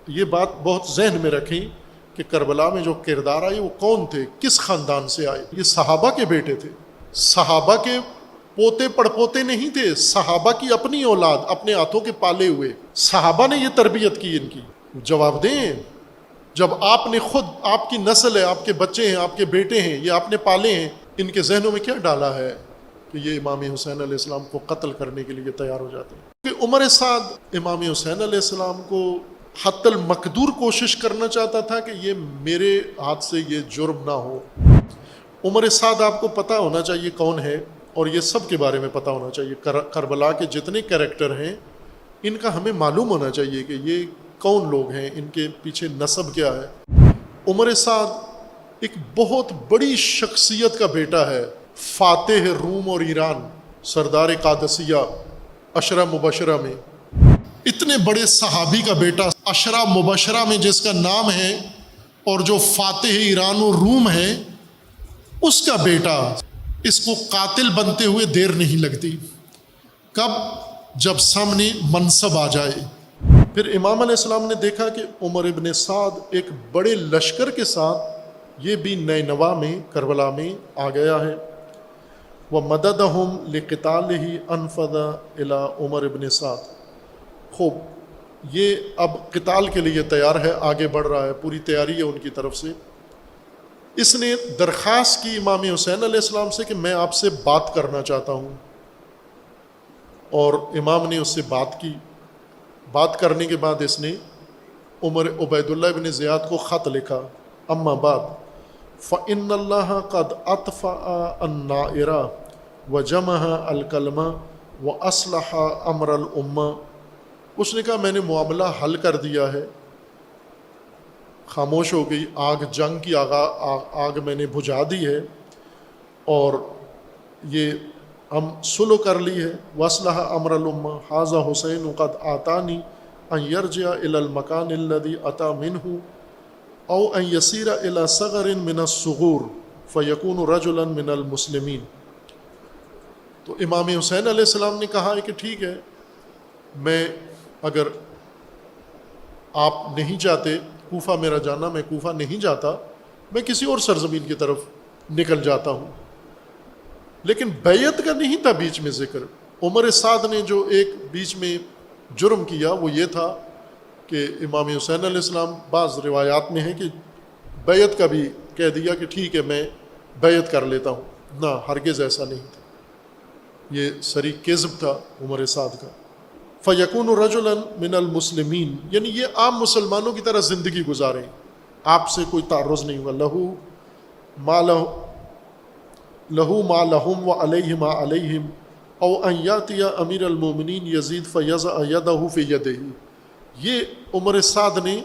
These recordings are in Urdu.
یہ بات بہت ذہن میں رکھیں کہ کربلا میں جو کردار آئے وہ کون تھے، کس خاندان سے آئے۔ یہ صحابہ کے بیٹے تھے، صحابہ کے پوتے پڑپوتے نہیں تھے، صحابہ کی اپنی اولاد، اپنے ہاتھوں کے پالے ہوئے، صحابہ نے یہ تربیت کی ان کی۔ جواب دیں، جب آپ نے خود، آپ کی نسل ہے، آپ کے بچے ہیں، آپ کے بیٹے ہیں، یہ آپ نے پالے ہیں، ان کے ذہنوں میں کیا ڈالا ہے کہ یہ امام حسین علیہ السلام کو قتل کرنے کے لیے تیار ہو جاتے ہیں؟ کہ عمر سعد امام حسین علیہ السلام کو حتی المقدور کوشش کرنا چاہتا تھا کہ یہ میرے ہاتھ سے یہ جرم نہ ہو۔ عمر سعد آپ کو پتہ ہونا چاہیے کون ہے، اور یہ سب کے بارے میں پتہ ہونا چاہیے۔ کربلا کے جتنے کریکٹر ہیں ان کا ہمیں معلوم ہونا چاہیے کہ یہ کون لوگ ہیں، ان کے پیچھے نسب کیا ہے۔ عمر سعد ایک بہت بڑی شخصیت کا بیٹا ہے، فاتح روم اور ایران، سردار قادسیہ، عشرہ مبشرہ میں، اتنے بڑے صحابی کا بیٹا، عشرہ مبشرہ میں جس کا نام ہے، اور جو فاتح ایران و روم ہے اس کا بیٹا، اس کو قاتل بنتے ہوئے دیر نہیں لگتی۔ کب؟ جب سامنے منصب آ جائے۔ پھر امام علیہ السلام نے دیکھا کہ عمر ابن سعد ایک بڑے لشکر کے ساتھ یہ بھی نینوا میں، کربلا میں آ گیا ہے۔ وَمَدَدَهُمْ لِقِتَالِهِ أَنْفَذَ إِلَىٰ عمر ابن سعد۔ خوب، یہ اب قتال کے لیے تیار ہے، آگے بڑھ رہا ہے، پوری تیاری ہے ان کی طرف سے۔ اس نے درخواست کی امام حسین علیہ السلام سے کہ میں آپ سے بات کرنا چاہتا ہوں، اور امام نے اس سے بات کی۔ بات کرنے کے بعد اس نے عمر عبید اللہ بن زیاد کو خط لکھا۔ اما بعد فإن اللہ قد اطفأ النائر وجمع الکلمہ واصلح امر الامہ۔ اس نے کہا میں نے معاملہ حل کر دیا ہے، خاموش ہو گئی آگ، جنگ کی آگ میں نے بجھا دی ہے، اور یہ ہم صلح کر لی ہے۔ واصلح امر الامہ ھذا حسین قد آتانی ان یرجع الی المکان الذی اتی منہ او ان یسیر الی صغر من الصغور فیکون رجلا من المسلمین۔ تو امام حسین علیہ السلام نے کہا ہے کہ ٹھیک ہے، میں اگر آپ نہیں چاہتے کوفہ میرا جانا، میں کوفہ نہیں جاتا، میں کسی اور سرزمین کی طرف نکل جاتا ہوں۔ لیکن بیعت کا نہیں تھا بیچ میں ذکر۔ عمر سعد نے جو ایک بیچ میں جرم کیا وہ یہ تھا کہ امام حسین علیہ السلام، بعض روایات میں ہے کہ بیعت کا بھی کہہ دیا کہ ٹھیک ہے میں بیعت کر لیتا ہوں۔ نہ، ہرگز ایسا نہیں تھا، یہ سری کذب تھا عمر سعد کا۔ فَيَكُونُ رَجُلًا مِنَ الْمُسْلِمِينَ، یعنی یہ عام مسلمانوں کی طرح زندگی گزاریں، آپ سے کوئی تعرض نہیں ہوا۔ لہو ما لہم وعلیہ ما علیہم او ان یاتی امیر المومنین یزید فیضع یدہ فی یدہ۔ یہ عمر سعد نے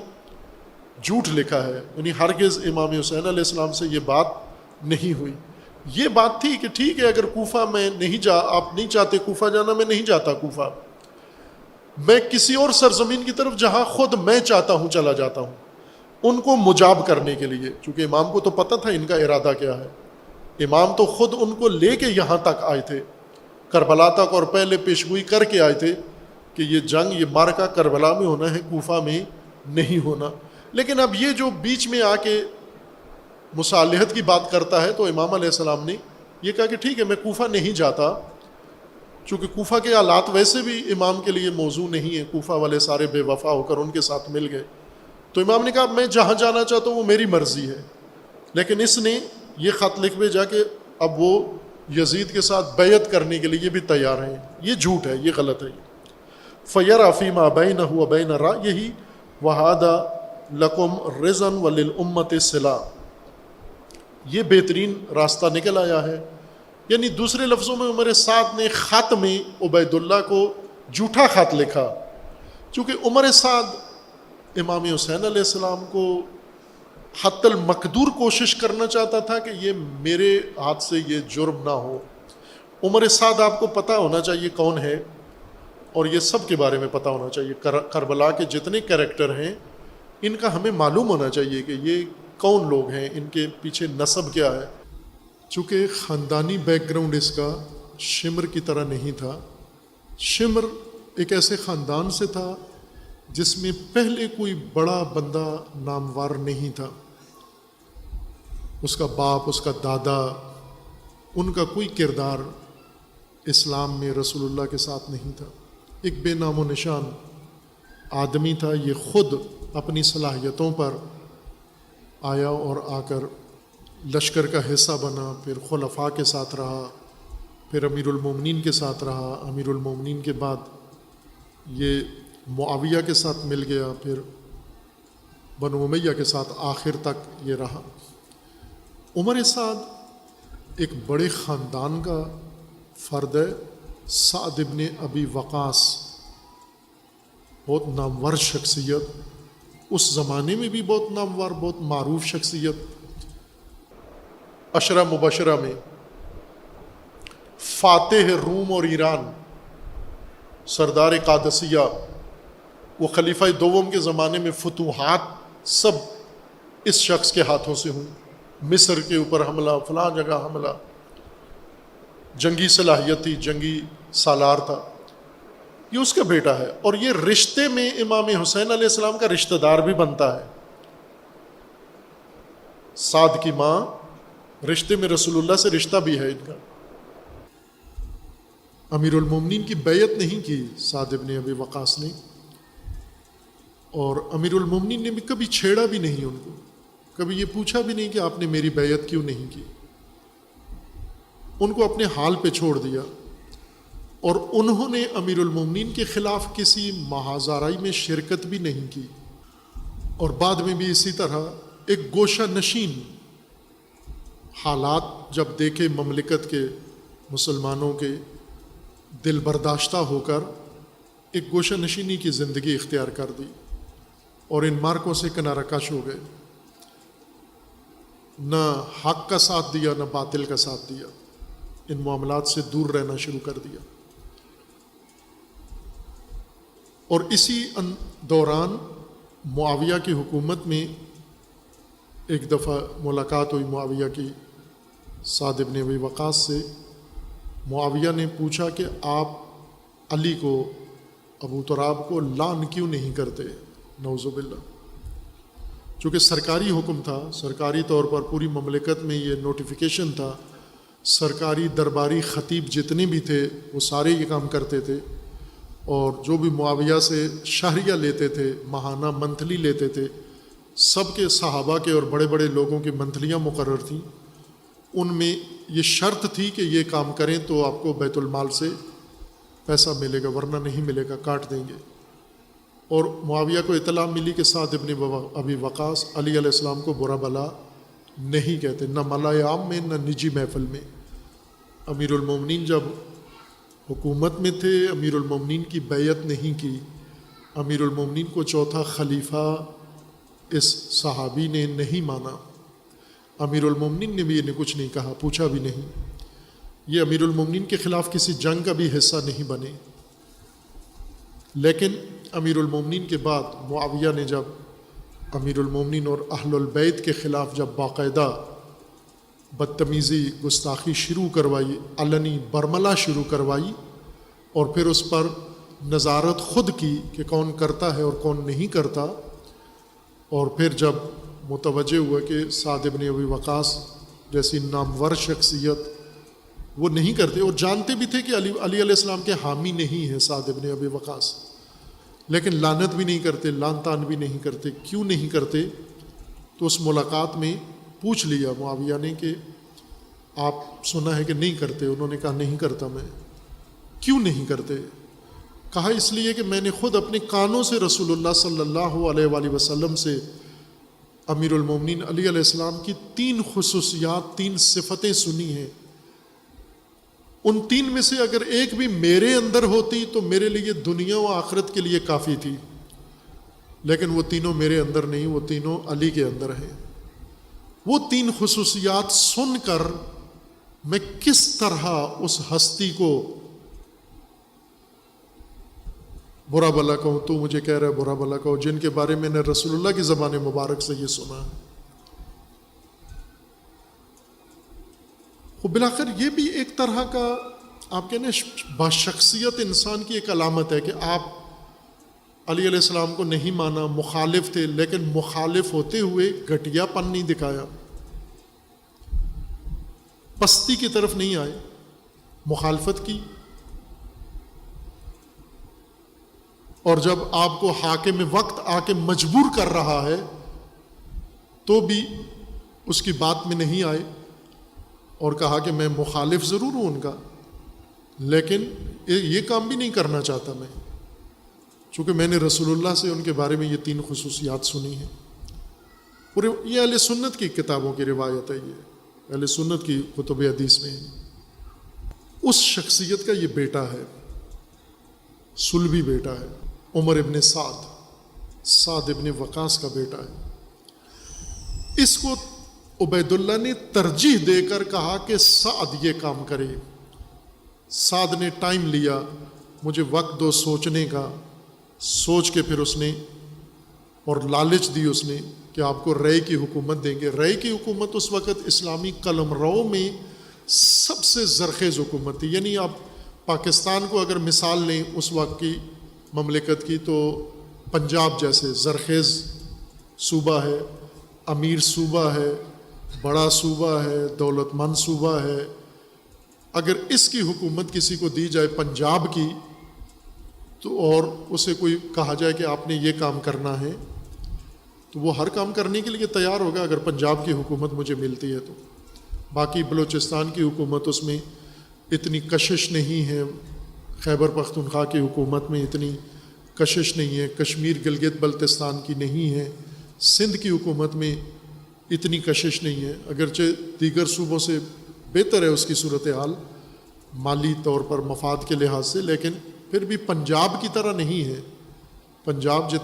جھوٹ لکھا ہے، یعنی ہرگز امام حسین علیہ السلام سے یہ بات نہیں ہوئی۔ یہ بات تھی کہ ٹھیک ہے اگر کوفہ میں نہیں آپ نہیں چاہتے کوفہ جانا، میں نہیں جاتا کوفہ، میں کسی اور سرزمین کی طرف جہاں خود میں چاہتا ہوں چلا جاتا ہوں، ان کو مجاب کرنے کے لیے، چونکہ امام کو تو پتہ تھا ان کا ارادہ کیا ہے۔ امام تو خود ان کو لے کے یہاں تک آئے تھے، کربلا تک، اور پہلے پیشگوئی کر کے آئے تھے کہ یہ جنگ، یہ مارکہ کربلا میں ہونا ہے، کوفہ میں نہیں ہونا۔ لیکن اب یہ جو بیچ میں آ کے مصالحت کی بات کرتا ہے، تو امام علیہ السلام نے یہ کہا کہ ٹھیک ہے میں کوفہ نہیں جاتا، چونکہ کوفہ کے حالات ویسے بھی امام کے لیے موضوع نہیں ہے، کوفہ والے سارے بے وفا ہو کر ان کے ساتھ مل گئے۔ تو امام نے کہا میں جہاں جانا چاہتا ہوں وہ میری مرضی ہے، لیکن اس نے یہ خط لکھ بھیجا کہ اب وہ یزید کے ساتھ بیعت کرنے کے لیے بھی تیار ہیں۔ یہ جھوٹ ہے، یہ غلط ہے۔ فَيَرَى فِي مَا بَيْنَهُ وَبَيْنَ رَأْيِهِ وَهَذَا لَكُمْ رِزًا وَلِلْأُمَّةِ صِلَاءً، یہ بہترین راستہ نکل آیا ہے۔ یعنی دوسرے لفظوں میں عمر سعد نے خط میں عبید اللہ کو جھوٹا خط لکھا، چونکہ عمر سعد امام حسین علیہ السلام کو حتی المقدور کوشش کرنا چاہتا تھا کہ یہ میرے ہاتھ سے یہ جرم نہ ہو۔ عمر سعد آپ کو پتہ ہونا چاہیے کون ہے، اور یہ سب کے بارے میں پتہ ہونا چاہیے۔ کربلا کے جتنے کریکٹر ہیں ان کا ہمیں معلوم ہونا چاہیے کہ یہ کون لوگ ہیں، ان کے پیچھے نسب کیا ہے۔ چونکہ خاندانی بیک گراؤنڈ اس کا شمر کی طرح نہیں تھا۔ شمر ایک ایسے خاندان سے تھا جس میں پہلے کوئی بڑا بندہ نامور نہیں تھا، اس کا باپ، اس کا دادا، ان کا کوئی کردار اسلام میں رسول اللہ کے ساتھ نہیں تھا. ایک بے نام و نشان آدمی تھا. یہ خود اپنی صلاحیتوں پر آیا اور آ کر لشکر کا حصہ بنا، پھر خلفاء کے ساتھ رہا، پھر امیر المومنین کے ساتھ رہا. امیر المومنین کے بعد یہ معاویہ کے ساتھ مل گیا، پھر بنو امیہ کے ساتھ آخر تک یہ رہا. عمر سعد ایک بڑے خاندان کا فرد ہے. سعد ابن ابی وقاص بہت نامور شخصیت، اس زمانے میں بھی بہت نامور، بہت معروف شخصیت. عشرہ مبشرہ میں فاتح روم اور ایران، سردار قادسیہ، وہ خلیفہ دوم کے زمانے میں فتوحات سب اس شخص کے ہاتھوں سے ہوں. مصر کے اوپر حملہ، فلاں جگہ حملہ، جنگی صلاحیت تھی، جنگی سالار تھا. یہ اس کا بیٹا ہے، اور یہ رشتے میں امام حسین علیہ السلام کا رشتہ دار بھی بنتا ہے. سعد کی ماں رشتے میں رسول اللہ سے رشتہ بھی ہے ان کا. امیر المومنین کی بیعت نہیں کی سعد ابن ابی وقاص نے، اور امیر المومنین نے بھی کبھی چھیڑا بھی نہیں ان کو، کبھی یہ پوچھا بھی نہیں کہ آپ نے میری بیعت کیوں نہیں کی. ان کو اپنے حال پہ چھوڑ دیا، اور انہوں نے امیر المومنین کے خلاف کسی محاذرائی میں شرکت بھی نہیں کی. اور بعد میں بھی اسی طرح ایک گوشہ نشین حالات جب دیکھے مملکت کے مسلمانوں کے، دل برداشتہ ہو کر ایک گوشہ نشینی کی زندگی اختیار کر دی، اور ان مارکوں سے کنارہ کش ہو گئے. نہ حق کا ساتھ دیا، نہ باطل کا ساتھ دیا، ان معاملات سے دور رہنا شروع کر دیا. اور اسی دوران معاویہ کی حکومت میں ایک دفعہ ملاقات ہوئی معاویہ کی سعد ابن ابی وقاص سے. معاویہ نے پوچھا کہ آپ علی کو، ابو تراب کو لعن کیوں نہیں کرتے؟ نعوذ باللہ. چونکہ سرکاری حکم تھا، سرکاری طور پر پوری مملکت میں یہ نوٹیفیکیشن تھا، سرکاری درباری خطیب جتنے بھی تھے وہ سارے یہ کام کرتے تھے. اور جو بھی معاویہ سے شہریہ لیتے تھے، ماہانہ منتھلی لیتے تھے، سب کے صحابہ کے اور بڑے بڑے لوگوں کی منتھلیاں مقرر تھیں. ان میں یہ شرط تھی کہ یہ کام کریں تو آپ کو بیت المال سے پیسہ ملے گا، ورنہ نہیں ملے گا، کاٹ دیں گے. اور معاویہ کو اطلاع ملی کہ سعد ابن ابی وقاص علی علیہ السلام کو برا بلا نہیں کہتے، نہ ملائے عام میں، نہ نجی محفل میں. امیر المومنین جب حکومت میں تھے، امیر المومنین کی بیعت نہیں کی. امیر المومنین کو چوتھا خلیفہ اس صحابی نے نہیں مانا. امیر المومنین نے بھی انہیں کچھ نہیں کہا، پوچھا بھی نہیں. یہ امیر المومنین کے خلاف کسی جنگ کا بھی حصہ نہیں بنے. لیکن امیر المومنین کے بعد معاویہ نے جب امیر المومنین اور اہل البیت کے خلاف جب باقاعدہ بدتمیزی، گستاخی شروع کروائی، علنی برملا شروع کروائی، اور پھر اس پر نظارت خود کی کہ کون کرتا ہے اور کون نہیں کرتا، اور پھر جب متوجہ ہوا کہ سعد ابن ابی وقاص جیسی نامور شخصیت وہ نہیں کرتے، اور جانتے بھی تھے کہ علی علیہ السلام کے حامی نہیں ہیں سعد ابن ابی وقاص، لیکن لعنت بھی نہیں کرتے، لعن طعن بھی نہیں کرتے. کیوں نہیں کرتے؟ تو اس ملاقات میں پوچھ لیا معاویہ نے کہ آپ سنا ہے کہ نہیں کرتے؟ انہوں نے کہا نہیں کرتا میں. کیوں نہیں کرتے؟ کہا اس لیے کہ میں نے خود اپنے کانوں سے رسول اللہ صلی اللہ علیہ وآلہ وسلم سے امیر المومنین علی علیہ السلام کی 3 خصوصیات، 3 صفتیں سنی ہیں. ان 3 میں سے اگر ایک بھی میرے اندر ہوتی تو میرے لیے دنیا و آخرت کے لیے کافی تھی، لیکن وہ تینوں میرے اندر نہیں، وہ تینوں علی کے اندر ہیں. وہ 3 خصوصیات سن کر میں کس طرح اس ہستی کو برا بلا کہوں؟ تو مجھے کہہ رہا ہے برا بلا کہو، جن کے بارے میں نے رسول اللہ کی زبان مبارک سے یہ سنا ہے. وہ بلاخر یہ بھی ایک طرح کا آپ کہنے باشخصیت انسان کی ایک علامت ہے کہ آپ علی علیہ السلام کو نہیں مانا، مخالف تھے، لیکن مخالف ہوتے ہوئے گھٹیا پن نہیں دکھایا، پستی کی طرف نہیں آئے، مخالفت کی۔ اور جب آپ کو حاکم وقت آ کے مجبور کر رہا ہے تو بھی اس کی بات میں نہیں آئے اور کہا کہ میں مخالف ضرور ہوں ان کا، لیکن یہ کام بھی نہیں کرنا چاہتا میں، چونکہ میں نے رسول اللہ سے ان کے بارے میں یہ 3 خصوصیات سنی ہیں۔ اور یہ اہل سنت کی کتابوں کی روایت ہے، یہ اہل سنت کی کتب حدیث میں ہے۔ اس شخصیت کا یہ بیٹا ہے، صلبی بیٹا ہے، عمر ابن سعد ابن وقاص کا بیٹا ہے۔ اس کو عبید اللہ نے ترجیح دے کر کہا کہ سعد یہ کام کرے۔ سعد نے ٹائم لیا، مجھے وقت دو سوچنے کا، سوچ کے پھر اس نے اور لالچ دی اس نے کہ آپ کو رائے کی حکومت دیں گے۔ رائے کی حکومت اس وقت اسلامی قلمرو میں سب سے زرخیز حکومت تھی، یعنی آپ پاکستان کو اگر مثال لیں اس وقت کی مملکت کی تو پنجاب جیسے زرخیز صوبہ ہے، امیر صوبہ ہے، بڑا صوبہ ہے، دولت مند صوبہ ہے۔ اگر اس کی حکومت کسی کو دی جائے پنجاب کی تو اور اسے کوئی کہا جائے کہ آپ نے یہ کام کرنا ہے تو وہ ہر کام کرنے کے لیے تیار ہوگا اگر پنجاب کی حکومت مجھے ملتی ہے تو۔ باقی بلوچستان کی حکومت اس میں اتنی کشش نہیں ہے، خیبر پختونخوا کی حکومت میں اتنی کشش نہیں ہے، کشمیر گلگت بلتستان کی نہیں ہے، سندھ کی حکومت میں اتنی کشش نہیں ہے، اگرچہ دیگر صوبوں سے بہتر ہے اس کی صورتحال مالی طور پر مفاد کے لحاظ سے، لیکن پھر بھی پنجاب کی طرح نہیں ہے۔ پنجاب جتنا